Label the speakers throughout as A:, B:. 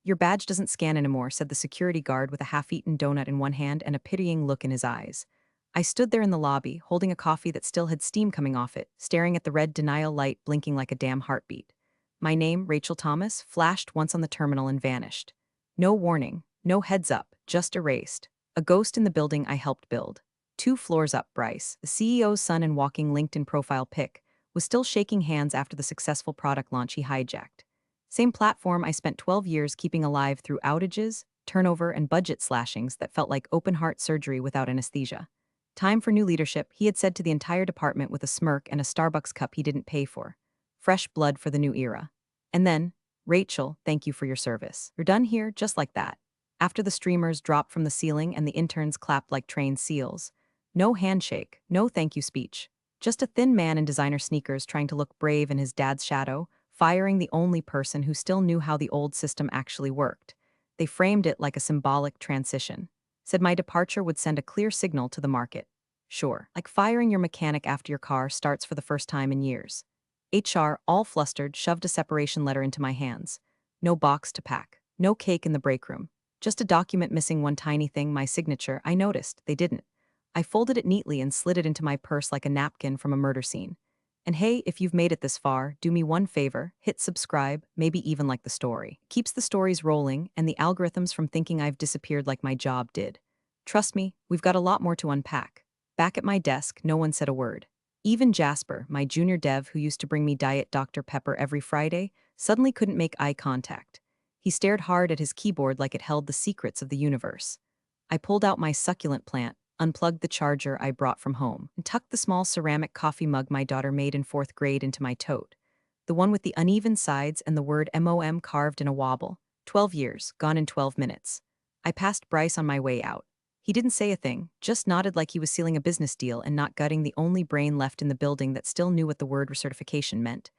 A: Your badge doesn't scan anymore, said the security guard with a half-eaten donut in one hand and a pitying look in his eyes. I stood there in the lobby, holding a coffee that still had steam coming off it, staring at the red denial light blinking like a damn heartbeat. My name, Rachel Thomas, flashed once on the terminal and vanished. No warning, no heads up, just erased. A ghost in the building I helped build. 2 floors up, Bryce, the CEO's son and walking LinkedIn profile pic, was still shaking hands after the successful product launch he hijacked. Same platform I spent 12 years keeping alive through outages, turnover, and budget slashings that felt like open-heart surgery without anesthesia. Time for new leadership, he had said to the entire department with a smirk and a Starbucks cup he didn't pay for. Fresh blood for the new era. And then, Rachel, thank you for your service. You're done here, just like that. After the streamers dropped from the ceiling and the interns clapped like trained seals. No handshake, no thank you speech. Just a thin man in designer sneakers trying to look brave in his dad's shadow, firing the only person who still knew how the old system actually worked. They framed it like a symbolic transition. Said my departure would send a clear signal to the market. Sure, like firing your mechanic after your car starts for the first time in years. HR, all flustered, shoved a separation letter into my hands. No box to pack, no cake in the break room. Just a document missing one tiny thing, my signature. I noticed, they didn't. I folded it neatly and slid it into my purse like a napkin from a murder scene. And hey, if you've made it this far, do me one favor, hit subscribe, maybe even like the story. Keeps the stories rolling and the algorithms from thinking I've disappeared like my job did. Trust me, we've got a lot more to unpack. Back at my desk, no one said a word. Even Jasper, my junior dev who used to bring me Diet Dr. Pepper every Friday, suddenly couldn't make eye contact. He stared hard at his keyboard like it held the secrets of the universe. I pulled out my succulent plant, unplugged the charger I brought from home, and tucked the small ceramic coffee mug my daughter made in 4th grade into my tote. The one with the uneven sides and the word MOM carved in a wobble. 12 years, gone in 12 minutes. I passed Bryce on my way out. He didn't say a thing, just nodded like he was sealing a business deal and not gutting the only brain left in the building that still knew what the word recertification meant.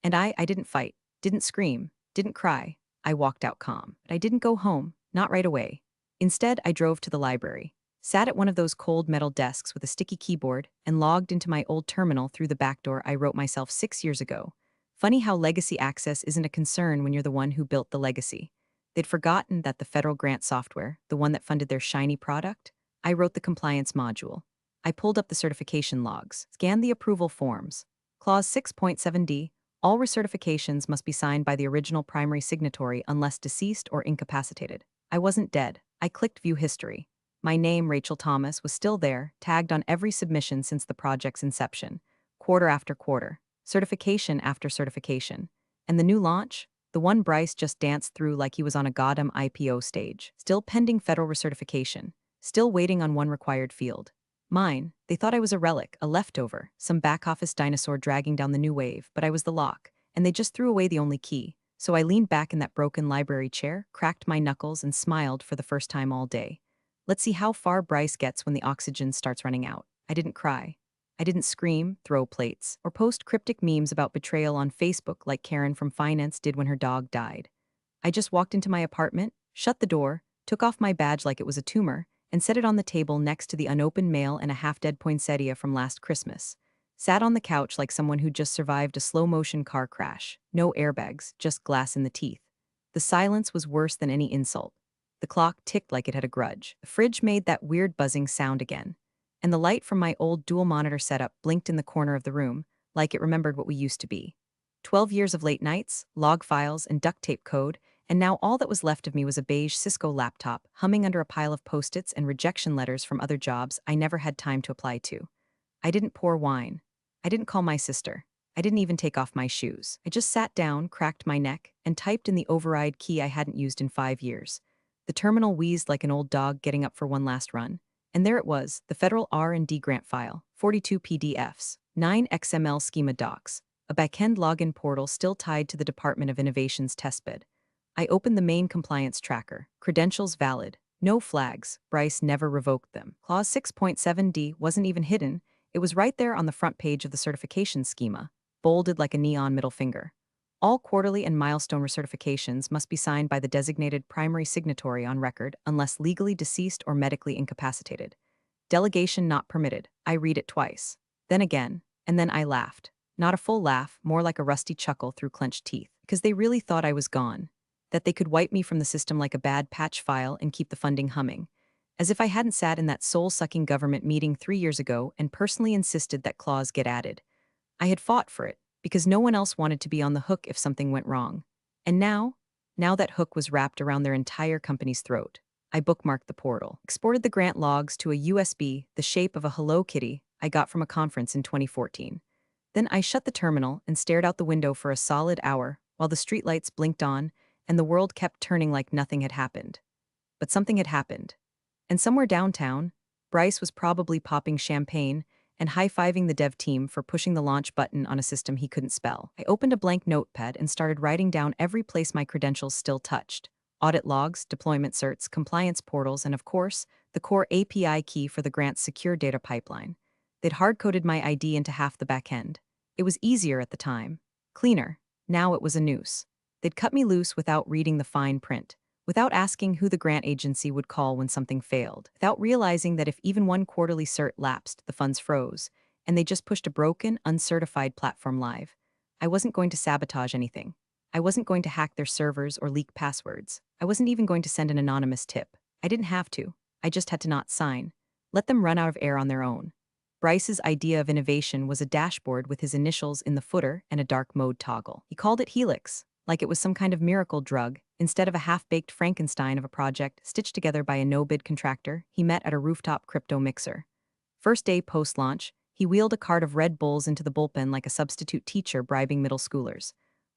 A: And I didn't fight, didn't scream, didn't cry. I walked out calm. But I didn't go home, not right away. Instead, I drove to the library, sat at one of those cold metal desks with a sticky keyboard, and logged into my old terminal through the back door I wrote myself 6 years ago. Funny how legacy access isn't a concern when you're the one who built the legacy. They'd forgotten that the federal grant software, the one that funded their shiny product, I wrote the compliance module. I pulled up the certification logs, scanned the approval forms. Clause 6.7d, all recertifications must be signed by the original primary signatory unless deceased or incapacitated. I wasn't dead. I clicked View History. My name, Rachel Thomas, was still there, tagged on every submission since the project's inception, quarter after quarter, certification after certification. And the new launch? The one Bryce just danced through like he was on a goddamn IPO stage, still pending federal recertification, still waiting on one required field. Mine, they thought I was a relic, a leftover, some back-office dinosaur dragging down the new wave, but I was the lock, and they just threw away the only key. So I leaned back in that broken library chair, cracked my knuckles, and smiled for the first time all day. Let's see how far Bryce gets when the oxygen starts running out. I didn't cry. I didn't scream, throw plates, or post cryptic memes about betrayal on Facebook like Karen from finance did when her dog died. I just walked into my apartment, shut the door, took off my badge like it was a tumor, and set it on the table next to the unopened mail and a half-dead poinsettia from last Christmas. Sat on the couch like someone who just survived a slow-motion car crash. No airbags, just glass in the teeth. The silence was worse than any insult. The clock ticked like it had a grudge. The fridge made that weird buzzing sound again. And the light from my old dual-monitor setup blinked in the corner of the room, like it remembered what we used to be. 12 years of late nights, log files, and duct tape code, and now all that was left of me was a beige Cisco laptop humming under a pile of post-its and rejection letters from other jobs I never had time to apply to. I didn't pour wine. I didn't call my sister. I didn't even take off my shoes. I just sat down, cracked my neck, and typed in the override key I hadn't used in 5 years. The terminal wheezed like an old dog getting up for one last run. And there it was, the federal R&D grant file, 42 PDFs, 9 XML schema docs, a backend login portal still tied to the Department of Innovation's testbed. I opened the main compliance tracker, credentials valid, no flags, Bryce never revoked them. Clause 6.7d wasn't even hidden, it was right there on the front page of the certification schema, bolded like a neon middle finger. All quarterly and milestone recertifications must be signed by the designated primary signatory on record unless legally deceased or medically incapacitated. Delegation not permitted. I read it twice. Then again, and then I laughed. Not a full laugh, more like a rusty chuckle through clenched teeth, because they really thought I was gone. that they could wipe me from the system like a bad patch file and keep the funding humming. As if I hadn't sat in that soul-sucking government meeting 3 years ago and personally insisted that clause get added. I had fought for it, because no one else wanted to be on the hook if something went wrong. And now that hook was wrapped around their entire company's throat. I bookmarked the portal, exported the grant logs to a USB the shape of a Hello Kitty I got from a conference in 2014. Then I shut the terminal and stared out the window for a solid hour while the streetlights blinked on and the world kept turning like nothing had happened. But something had happened. And somewhere downtown, Bryce was probably popping champagne and high-fiving the dev team for pushing the launch button on a system he couldn't spell. I opened a blank notepad and started writing down every place my credentials still touched. Audit logs, deployment certs, compliance portals, and of course, the core API key for the grant's secure data pipeline. They'd hard-coded my ID into half the back end. It was easier at the time. Cleaner. Now it was a noose. They'd cut me loose without reading the fine print, without asking who the grant agency would call when something failed, without realizing that if even one quarterly cert lapsed, the funds froze, and they just pushed a broken, uncertified platform live. I wasn't going to sabotage anything. I wasn't going to hack their servers or leak passwords. I wasn't even going to send an anonymous tip. I didn't have to. I just had to not sign. Let them run out of air on their own. Bryce's idea of innovation was a dashboard with his initials in the footer and a dark mode toggle. He called it Helix, like it was some kind of miracle drug, instead of a half-baked Frankenstein of a project stitched together by a no-bid contractor he met at a rooftop crypto mixer. First day post-launch, he wheeled a cart of Red Bulls into the bullpen like a substitute teacher bribing middle schoolers.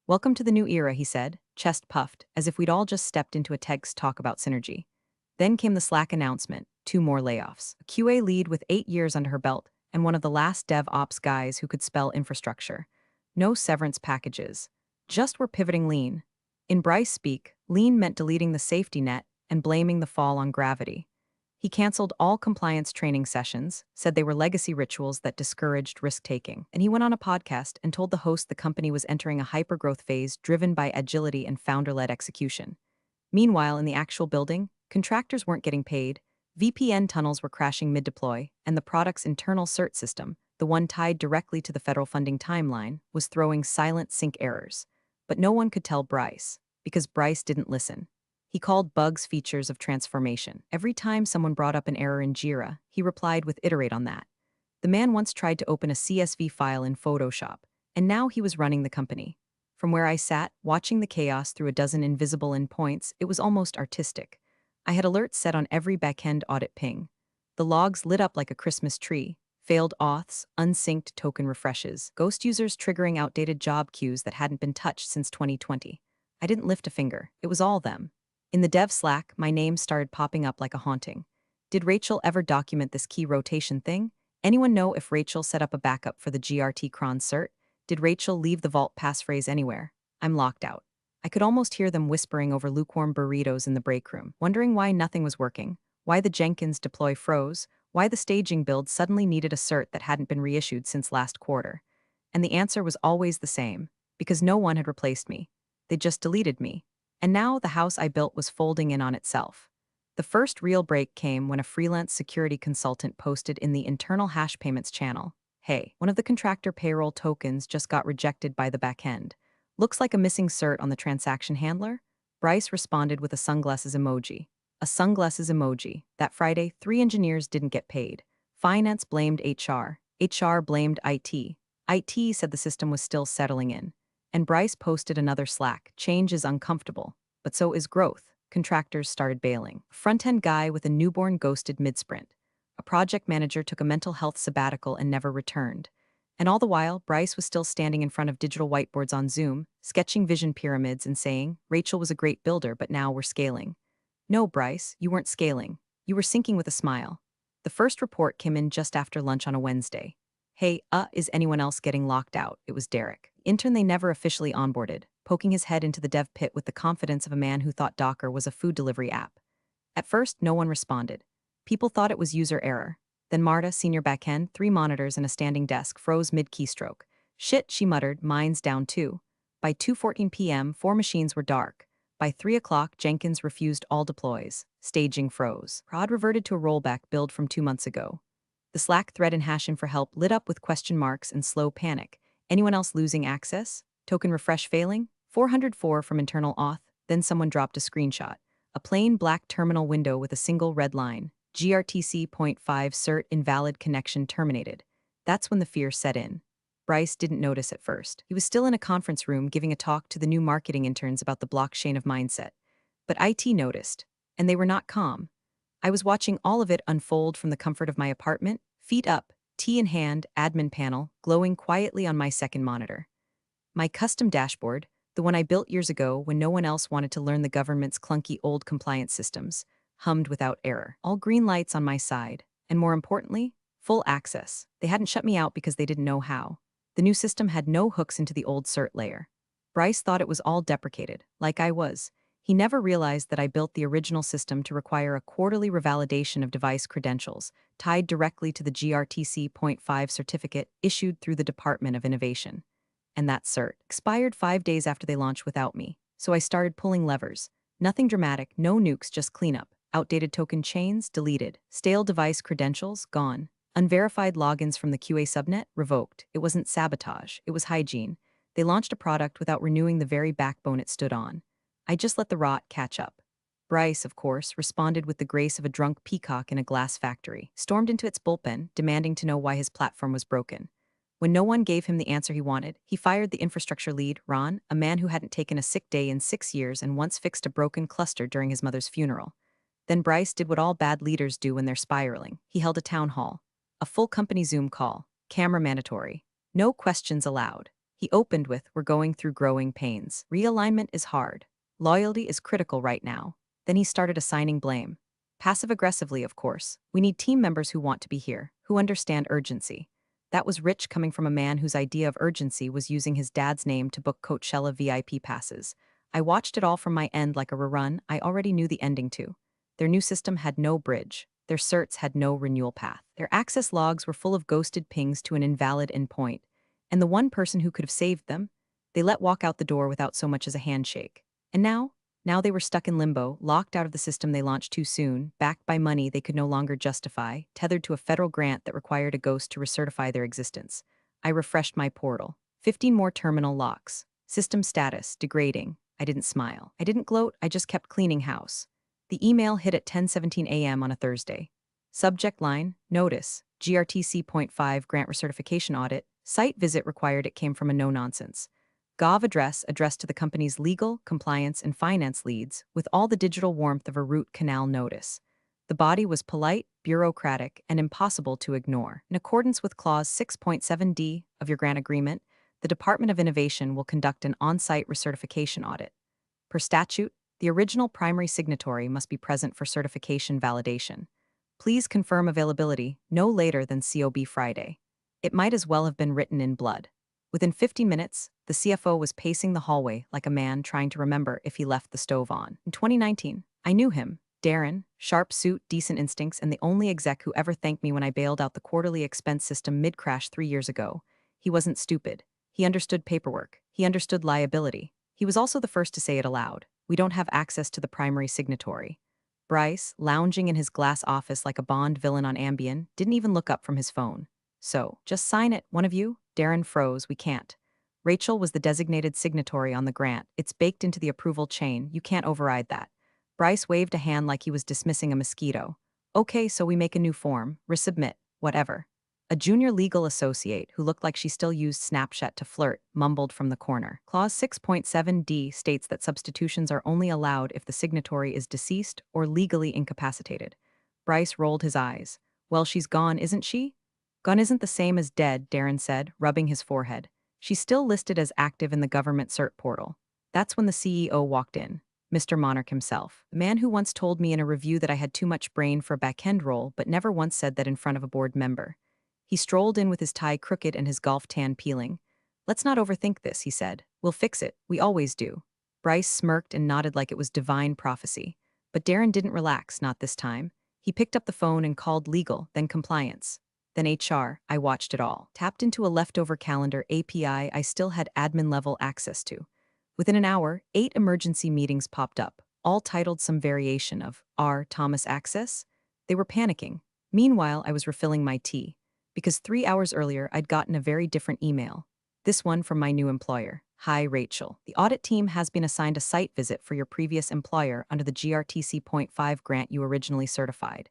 A: "Welcome to the new era," he said, chest puffed, as if we'd all just stepped into a TEDx talk about synergy. Then came the Slack announcement, 2 more layoffs. A QA lead with 8 years under her belt, and one of the last DevOps guys who could spell infrastructure. No severance packages. Just we're pivoting lean. In Bryce speak, lean meant deleting the safety net and blaming the fall on gravity. He canceled all compliance training sessions, said they were legacy rituals that discouraged risk-taking, and he went on a podcast and told the host the company was entering a hypergrowth phase driven by agility and founder-led execution. Meanwhile, in the actual building, contractors weren't getting paid, VPN tunnels were crashing mid-deploy, and the product's internal cert system, the one tied directly to the federal funding timeline, was throwing silent sync errors. But no one could tell Bryce, because Bryce didn't listen. He called bugs features of transformation. Every time someone brought up an error in Jira, he replied with "iterate on that." The man once tried to open a CSV file in Photoshop, and now he was running the company. From where I sat, watching the chaos through a dozen invisible endpoints, it was almost artistic. I had alerts set on every backend audit ping. The logs lit up like a Christmas tree. Failed auths, unsynced token refreshes, ghost users triggering outdated job queues that hadn't been touched since 2020. I didn't lift a finger. It was all them. In the dev Slack, my name started popping up like a haunting. Did Rachel ever document this key rotation thing? Anyone know if Rachel set up a backup for the GRT cron cert? Did Rachel leave the vault passphrase anywhere? I'm locked out. I could almost hear them whispering over lukewarm burritos in the break room, wondering why nothing was working, why the Jenkins deploy froze, why the staging build suddenly needed a cert that hadn't been reissued since last quarter. And the answer was always the same, because no one had replaced me. They just deleted me. And now the house I built was folding in on itself. The first real break came when a freelance security consultant posted in the internal hash payments channel, "Hey, one of the contractor payroll tokens just got rejected by the backend. Looks like a missing cert on the transaction handler?" Bryce responded with a sunglasses emoji. A sunglasses emoji. That Friday, 3 engineers didn't get paid. Finance blamed HR. HR blamed IT. IT said the system was still settling in. And Bryce posted another Slack. Change is uncomfortable, but so is growth. Contractors started bailing. A front-end guy with a newborn ghosted mid-sprint. A project manager took a mental health sabbatical and never returned. And all the while, Bryce was still standing in front of digital whiteboards on Zoom, sketching vision pyramids and saying, "Rachel was a great builder, but now we're scaling." No, Bryce, you weren't scaling. You were sinking with a smile. The first report came in just after lunch on a Wednesday. "Hey, is anyone else getting locked out?" It was Derek, intern they never officially onboarded, poking his head into the dev pit with the confidence of a man who thought Docker was a food delivery app. At first, no one responded. People thought it was user error. Then Marta, senior backend, 3 monitors and a standing desk, froze mid-keystroke. "Shit," she muttered, "mine's down too." By 2:14 p.m., 4 machines were dark. By 3 o'clock, Jenkins refused all deploys. Staging froze. Prod reverted to a rollback build from 2 months ago. The Slack thread in Hashin for help lit up with question marks and slow panic. Anyone else losing access? Token refresh failing? 404 from internal auth? Then someone dropped a screenshot. A plain black terminal window with a single red line. GRTC.5 cert invalid connection terminated. That's when the fear set in. Bryce didn't notice at first. He was still in a conference room giving a talk to the new marketing interns about the blockchain of mindset. But IT noticed, and they were not calm. I was watching all of it unfold from the comfort of my apartment, feet up, tea in hand, admin panel, glowing quietly on my second monitor. My custom dashboard, the one I built years ago when no one else wanted to learn the government's clunky old compliance systems, hummed without error. All green lights on my side, and more importantly, full access. They hadn't shut me out because they didn't know how. The new system had no hooks into the old cert layer. Bryce thought it was all deprecated, like I was. He never realized that I built the original system to require a quarterly revalidation of device credentials, tied directly to the GRTC.5 certificate issued through the Department of Innovation. And that cert expired 5 days after they launched without me, so I started pulling levers. Nothing dramatic, no nukes, just cleanup. Outdated token chains, deleted. Stale device credentials, gone. Unverified logins from the QA subnet, revoked. It wasn't sabotage, it was hygiene. They launched a product without renewing the very backbone it stood on. I just let the rot catch up. Bryce, of course, responded with the grace of a drunk peacock in a glass factory, stormed into its bullpen, demanding to know why his platform was broken. When no one gave him the answer he wanted, he fired the infrastructure lead, Ron, a man who hadn't taken a sick day in 6 years and once fixed a broken cluster during his mother's funeral. Then Bryce did what all bad leaders do when they're spiraling. He held a town hall. A full company Zoom call. Camera mandatory. No questions allowed. He opened with, "We're going through growing pains. Realignment is hard. Loyalty is critical right now." Then he started assigning blame. Passive-aggressively, of course. "We need team members who want to be here, who understand urgency." That was rich coming from a man whose idea of urgency was using his dad's name to book Coachella VIP passes. I watched it all from my end like a rerun I already knew the ending to. Their new system had no bridge. Their certs had no renewal path. Their access logs were full of ghosted pings to an invalid endpoint. And the one person who could have saved them, they let walk out the door without so much as a handshake. And now they were stuck in limbo, locked out of the system they launched too soon, backed by money they could no longer justify, tethered to a federal grant that required a ghost to recertify their existence. I refreshed my portal. 15 more terminal locks. System status, degrading. I didn't smile. I didn't gloat, I just kept cleaning house. The email hit at 10:17 a.m. on a Thursday. Subject line, notice, GRTC.5 grant recertification audit, site visit required. It came from a no-nonsense Gov address addressed to the company's legal, compliance, and finance leads, with all the digital warmth of a root canal notice. The body was polite, bureaucratic, and impossible to ignore. In accordance with Clause 6.7d of your grant agreement, the Department of Innovation will conduct an on-site recertification audit. Per statute, the original primary signatory must be present for certification validation. Please confirm availability no later than COB Friday. It might as well have been written in blood. Within 50 minutes, the CFO was pacing the hallway like a man trying to remember if he left the stove on. In 2019, I knew him, Darren, sharp suit, decent instincts, and the only exec who ever thanked me when I bailed out the quarterly expense system mid-crash 3 years ago. He wasn't stupid. He understood paperwork. He understood liability. He was also the first to say it aloud. "We don't have access to the primary signatory." Bryce, lounging in his glass office like a Bond villain on Ambien, didn't even look up from his phone. "So, just sign it, one of you?" Darren froze. "We can't." Rachel was the designated signatory on the grant. "It's baked into the approval chain. You can't override that." Bryce waved a hand like he was dismissing a mosquito. "Okay, so we make a new form, resubmit, whatever." A junior legal associate, who looked like she still used Snapchat to flirt, mumbled from the corner. Clause 6.7d states that substitutions are only allowed if the signatory is deceased or legally incapacitated. Bryce rolled his eyes. "Well, she's gone, isn't she?" "Gone isn't the same as dead," Darren said, rubbing his forehead. "She's still listed as active in the government cert portal." That's when the CEO walked in. Mr. Monarch himself, the man who once told me in a review that I had too much brain for a back-end role but never once said that in front of a board member. He strolled in with his tie crooked and his golf tan peeling. "Let's not overthink this," he said. "We'll fix it. We always do." Bryce smirked and nodded like it was divine prophecy. But Darren didn't relax, not this time. He picked up the phone and called legal, then compliance. Then HR. I watched it all. Tapped into a leftover calendar API I still had admin-level access to. Within an hour, 8 emergency meetings popped up, all titled some variation of R. Thomas Access. They were panicking. Meanwhile, I was refilling my tea. Because 3 hours earlier, I'd gotten a very different email. This one from my new employer. Hi, Rachel. The audit team has been assigned a site visit for your previous employer under the GRTC Point 5 grant you originally certified.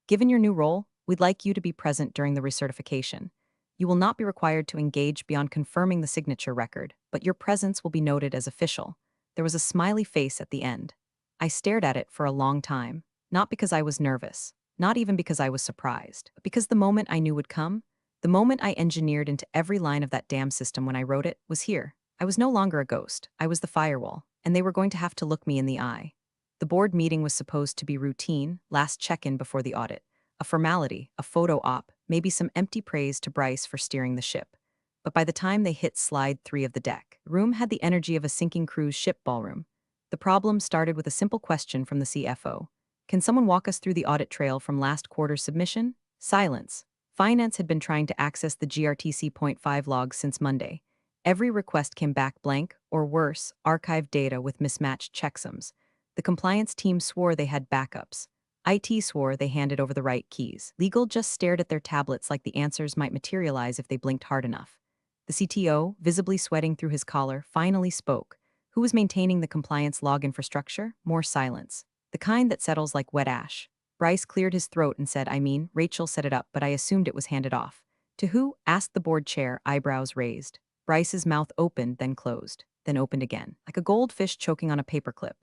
A: Given your new role, we'd like you to be present during the recertification. You will not be required to engage beyond confirming the signature record, but your presence will be noted as official. There was a smiley face at the end. I stared at it for a long time, not because I was nervous, not even because I was surprised, but because the moment I knew would come, the moment I engineered into every line of that damn system when I wrote it, was here. I was no longer a ghost. I was the firewall, and they were going to have to look me in the eye. The board meeting was supposed to be routine, last check-in before the audit. A formality, a photo op, maybe some empty praise to Bryce for steering the ship. But by the time they hit slide 3 of the deck, the room had the energy of a sinking cruise ship ballroom. The problem started with a simple question from the CFO. Can someone walk us through the audit trail from last quarter's submission? Silence. Finance had been trying to access the GRTC Point 5 logs since Monday. Every request came back blank, or worse, archived data with mismatched checksums. The compliance team swore they had backups. IT swore they handed over the right keys. Legal just stared at their tablets like the answers might materialize if they blinked hard enough. The CTO, visibly sweating through his collar, finally spoke. Who was maintaining the compliance log infrastructure? More silence. The kind that settles like wet ash. Bryce cleared his throat and said, Rachel set it up, but I assumed it was handed off. To who? Asked the board chair, eyebrows raised. Bryce's mouth opened, then closed, then opened again, like a goldfish choking on a paperclip.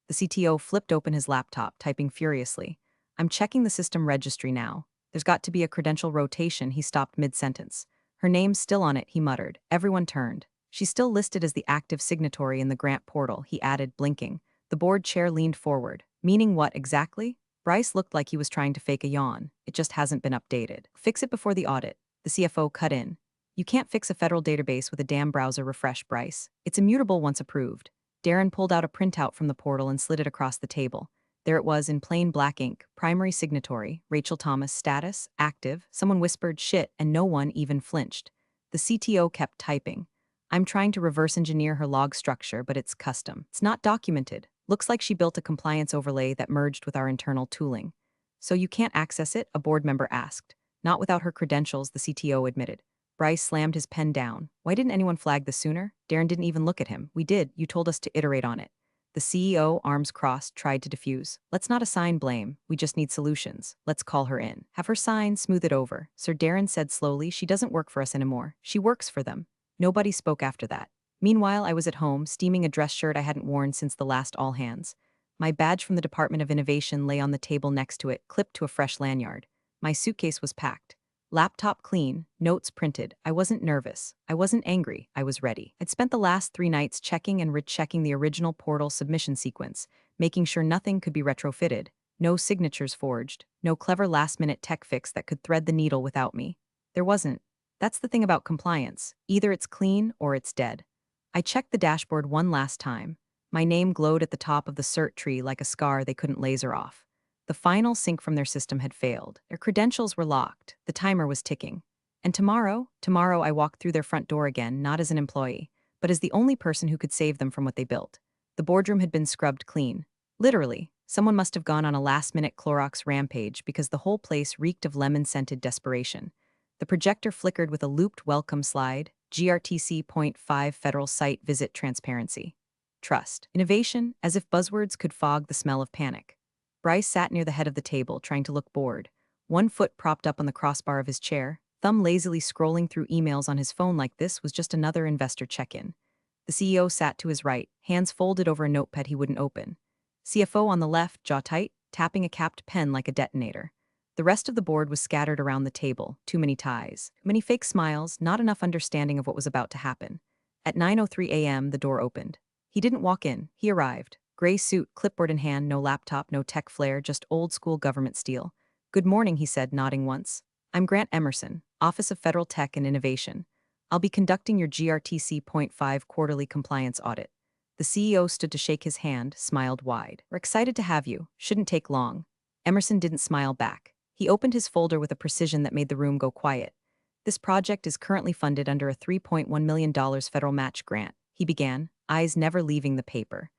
A: The CTO flipped open his laptop, typing furiously. I'm checking the system registry now. There's got to be a credential rotation. He stopped mid-sentence. Her name's still on it, he muttered. Everyone turned. She's still listed as the active signatory in the grant portal, he added, blinking. The board chair leaned forward. Meaning what exactly? Bryce looked like he was trying to fake a yawn. It just hasn't been updated. Fix it before the audit. The CFO cut in. You can't fix a federal database with a damn browser refresh, Bryce. It's immutable once approved. Darren pulled out a printout from the portal and slid it across the table. There it was in plain black ink, primary signatory, Rachel Thomas, status, active. Someone whispered shit and no one even flinched. The CTO kept typing. I'm trying to reverse engineer her log structure, but it's custom. It's not documented. Looks like she built a compliance overlay that merged with our internal tooling. So you can't access it? A board member asked. Not without her credentials, the CTO admitted. Bryce slammed his pen down. Why didn't anyone flag this sooner? Darren didn't even look at him. We did. You told us to iterate on it. The CEO, arms crossed, tried to diffuse. Let's not assign blame. We just need solutions. Let's call her in. Have her sign, smooth it over. Sir Darren said slowly, she doesn't work for us anymore. She works for them. Nobody spoke after that. Meanwhile, I was at home, steaming a dress shirt I hadn't worn since the last all hands. My badge from the Department of Innovation lay on the table next to it, clipped to a fresh lanyard. My suitcase was packed. Laptop clean, notes printed. I wasn't nervous. I wasn't angry. I was ready. I'd spent the last 3 nights checking and rechecking the original portal submission sequence, making sure nothing could be retrofitted, no signatures forged, no clever last-minute tech fix that could thread the needle without me. There wasn't. That's the thing about compliance. Either it's clean or it's dead. I checked the dashboard one last time. My name glowed at the top of the cert tree like a scar they couldn't laser off. The final sync from their system had failed. Their credentials were locked. The timer was ticking. And tomorrow I walked through their front door again, not as an employee, but as the only person who could save them from what they built. The boardroom had been scrubbed clean. Literally, someone must have gone on a last-minute Clorox rampage because the whole place reeked of lemon-scented desperation. The projector flickered with a looped welcome slide, GRTC Point 5 Federal Site Visit Transparency. Trust. Innovation, as if buzzwords could fog the smell of panic. Bryce sat near the head of the table, trying to look bored. One foot propped up on the crossbar of his chair, thumb lazily scrolling through emails on his phone like this was just another investor check-in. The CEO sat to his right, hands folded over a notepad he wouldn't open. CFO on the left, jaw tight, tapping a capped pen like a detonator. The rest of the board was scattered around the table, too many ties, many fake smiles, not enough understanding of what was about to happen. At 9:03 a.m., the door opened. He didn't walk in, he arrived. Gray suit, clipboard in hand, no laptop, no tech flair, just old-school government steel. Good morning, he said, nodding once. I'm Grant Emerson, Office of Federal Tech and Innovation. I'll be conducting your GRTC Point 5 quarterly compliance audit. The CEO stood to shake his hand, smiled wide. We're excited to have you. Shouldn't take long. Emerson didn't smile back. He opened his folder with a precision that made the room go quiet. This project is currently funded under a $3.1 million federal match grant, he began, eyes never leaving the paper.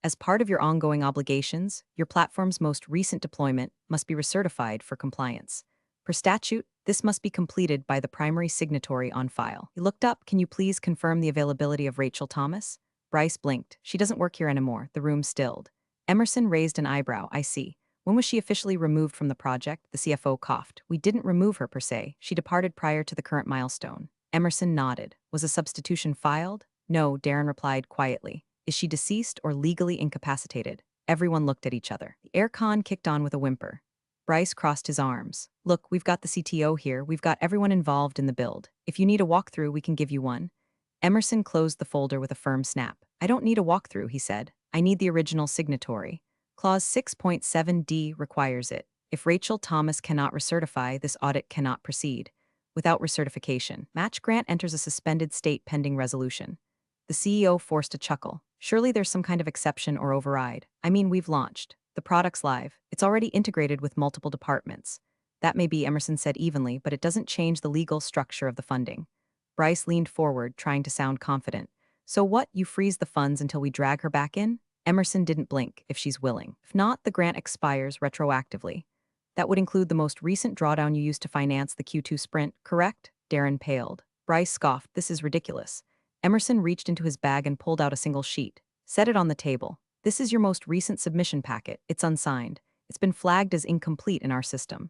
A: As part of your ongoing obligations, your platform's most recent deployment must be recertified for compliance. Per statute, This must be completed by the primary signatory on file. He looked up. Can you please confirm the availability of Rachel Thomas? Bryce blinked. She doesn't work here anymore. The room stilled. Emerson raised an eyebrow. I see. When was she officially removed from the project? The CFO coughed. We didn't remove her per se. She departed prior to the current milestone. Emerson nodded. Was a substitution filed? No, Darren replied quietly. Is she deceased or legally incapacitated? Everyone looked at each other. The aircon kicked on with a whimper. Bryce crossed his arms. Look, we've got the CTO here. We've got everyone involved in the build. If you need a walkthrough, we can give you one. Emerson closed the folder with a firm snap. I don't need a walkthrough, he said. I need the original signatory. Clause 6.7d requires it. If Rachel Thomas cannot recertify, this audit cannot proceed. Without recertification, Match Grant enters a suspended state pending resolution. The CEO forced a chuckle. Surely there's some kind of exception or override. I mean, we've launched. The product's live. It's already integrated with multiple departments. That may be, Emerson said evenly, but it doesn't change the legal structure of the funding. Bryce leaned forward, trying to sound confident. So what, you freeze the funds until we drag her back in? Emerson didn't blink, if she's willing. If not, the grant expires retroactively. That would include the most recent drawdown you used to finance the Q2 sprint, correct? Darren paled. Bryce scoffed. This is ridiculous. Emerson reached into his bag and pulled out a single sheet. Set it on the table. This is your most recent submission packet. It's unsigned. It's been flagged as incomplete in our system.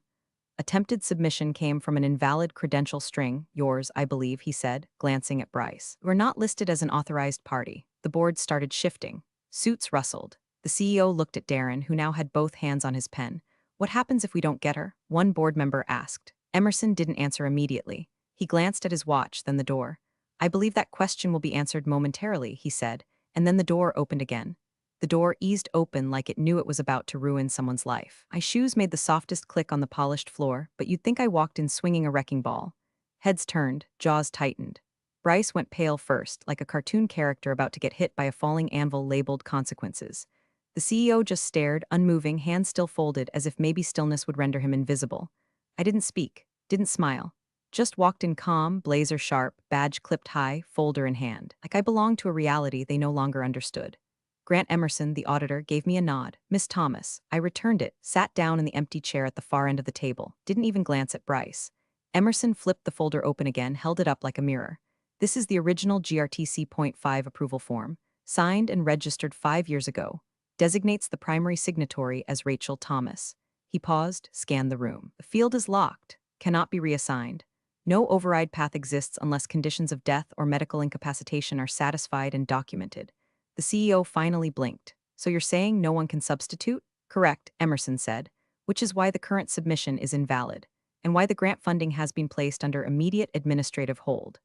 A: Attempted submission came from an invalid credential string, yours, I believe, he said, glancing at Bryce. We're not listed as an authorized party. The board started shifting. Suits rustled. The CEO looked at Darren, who now had both hands on his pen. What happens if we don't get her? One board member asked. Emerson didn't answer immediately. He glanced at his watch, then the door. I believe that question will be answered momentarily, he said, and then the door opened again. The door eased open like it knew it was about to ruin someone's life. My shoes made the softest click on the polished floor, but you'd think I walked in swinging a wrecking ball. Heads turned, jaws tightened. Bryce went pale first, like a cartoon character about to get hit by a falling anvil labeled consequences. The CEO just stared, unmoving, hands still folded, as if maybe stillness would render him invisible. I didn't speak, didn't smile. Just walked in calm, blazer sharp, badge clipped high, folder in hand, like I belonged to a reality they no longer understood. Grant Emerson, the auditor, gave me a nod. Miss Thomas. I returned it, sat down in the empty chair at the far end of the table, didn't even glance at Bryce. Emerson flipped the folder open again, held it up like a mirror. This is the original GRTC.5 approval form, signed and registered 5 years ago. Designates the primary signatory as Rachel Thomas. He paused, scanned the room. The field is locked, cannot be reassigned. No override path exists unless conditions of death or medical incapacitation are satisfied and documented. The CEO finally blinked. So you're saying no one can substitute? Correct, Emerson said, which is why the current submission is invalid, and why the grant funding has been placed under immediate administrative hold.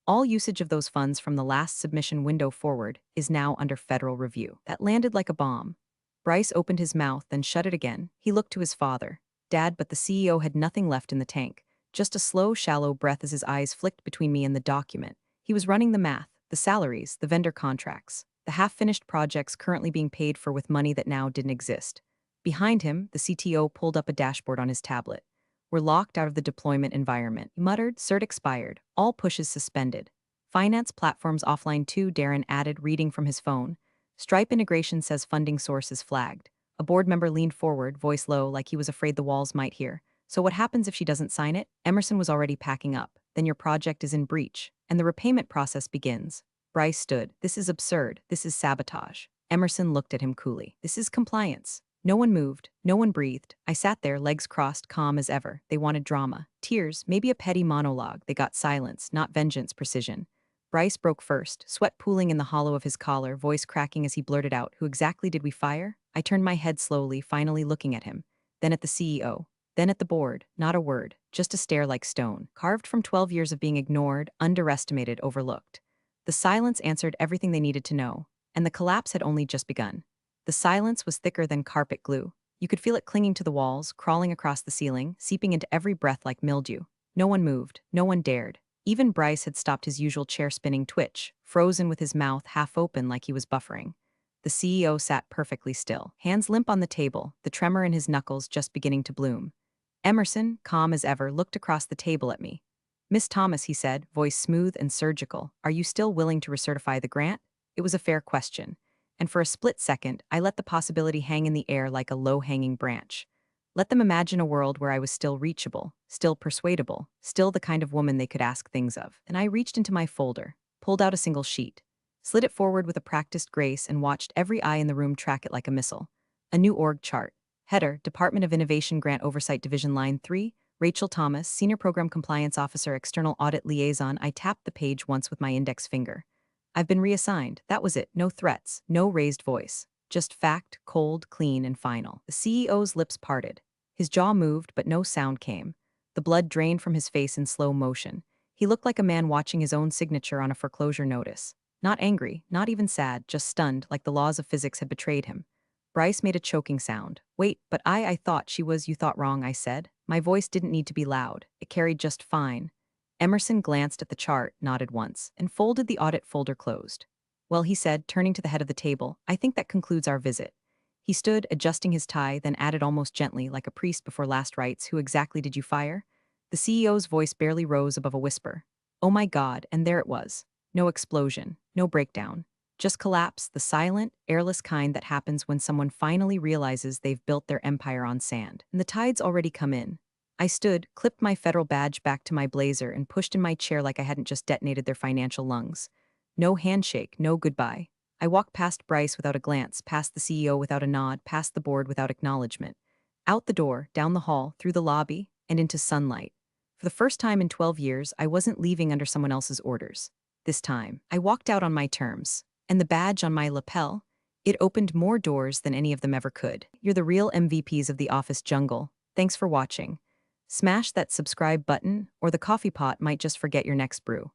A: All usage of those funds from the last submission window forward is now under federal review. That landed like a bomb. Bryce opened his mouth, then shut it again. He looked to his father. Dad, but the CEO had nothing left in the tank. Just a slow, shallow breath as his eyes flicked between me and the document. He was running the math, the salaries, the vendor contracts. The half-finished projects currently being paid for with money that now didn't exist. Behind him, the CTO pulled up a dashboard on his tablet. We're locked out of the deployment environment. He muttered, cert expired. All pushes suspended. Finance platforms offline too, Darren added, reading from his phone. Stripe integration says funding source is flagged. A board member leaned forward, voice low, like he was afraid the walls might hear. So what happens if she doesn't sign it? Emerson was already packing up. Then your project is in breach, and the repayment process begins. Bryce stood. This is absurd. This is sabotage. Emerson looked at him coolly. This is compliance. No one moved. No one breathed. I sat there, legs crossed, calm as ever. They wanted drama. Tears, maybe a petty monologue. They got silence, not vengeance, precision. Bryce broke first, sweat pooling in the hollow of his collar, voice cracking as he blurted out, Who exactly did we fire? I turned my head slowly, finally looking at him. Then at the CEO. Then at the board. Not a word. Just a stare like stone. Carved from 12 years of being ignored, underestimated, overlooked. The silence answered everything they needed to know, and the collapse had only just begun. The silence was thicker than carpet glue. You could feel it clinging to the walls, crawling across the ceiling, seeping into every breath like mildew. No one moved. No one dared. Even Bryce had stopped his usual chair-spinning twitch, frozen with his mouth half open like he was buffering. The CEO sat perfectly still, hands limp on the table, the tremor in his knuckles just beginning to bloom. Emerson, calm as ever, looked across the table at me. Miss Thomas, he said, voice smooth and surgical, are you still willing to recertify the grant? It was a fair question, and for a split second, I let the possibility hang in the air like a low-hanging branch. Let them imagine a world where I was still reachable, still persuadable, still the kind of woman they could ask things of. And I reached into my folder, pulled out a single sheet, slid it forward with a practiced grace, and watched every eye in the room track it like a missile. A new org chart. Header, Department of Innovation Grant Oversight Division Line 3, Rachel Thomas, Senior Program Compliance Officer, External Audit Liaison. I tapped the page once with my index finger. I've been reassigned. That was it. No threats, no raised voice. Just fact, cold, clean, and final. The CEO's lips parted. His jaw moved, but no sound came. The blood drained from his face in slow motion. He looked like a man watching his own signature on a foreclosure notice. Not angry, not even sad, just stunned, like the laws of physics had betrayed him. Bryce made a choking sound. Wait, but I thought she was, you thought wrong, I said. My voice didn't need to be loud. It carried just fine. Emerson glanced at the chart, nodded once, and folded the audit folder closed. Well, he said, turning to the head of the table, I think that concludes our visit. He stood, adjusting his tie, then added almost gently, like a priest before last rites, who exactly did you fire? The CEO's voice barely rose above a whisper. Oh my God, and there it was. No explosion, no breakdown. Just collapse, the silent, airless kind that happens when someone finally realizes they've built their empire on sand. And the tide's already come in. I stood, clipped my federal badge back to my blazer, and pushed in my chair like I hadn't just detonated their financial lungs. No handshake, no goodbye. I walked past Bryce without a glance, past the CEO without a nod, past the board without acknowledgement. Out the door, down the hall, through the lobby, and into sunlight. For the first time in 12 years, I wasn't leaving under someone else's orders. This time, I walked out on my terms. And the badge on my lapel? It opened more doors than any of them ever could. You're the real MVPs of the office jungle. Thanks for watching. Smash that subscribe button, or the coffee pot might just forget your next brew.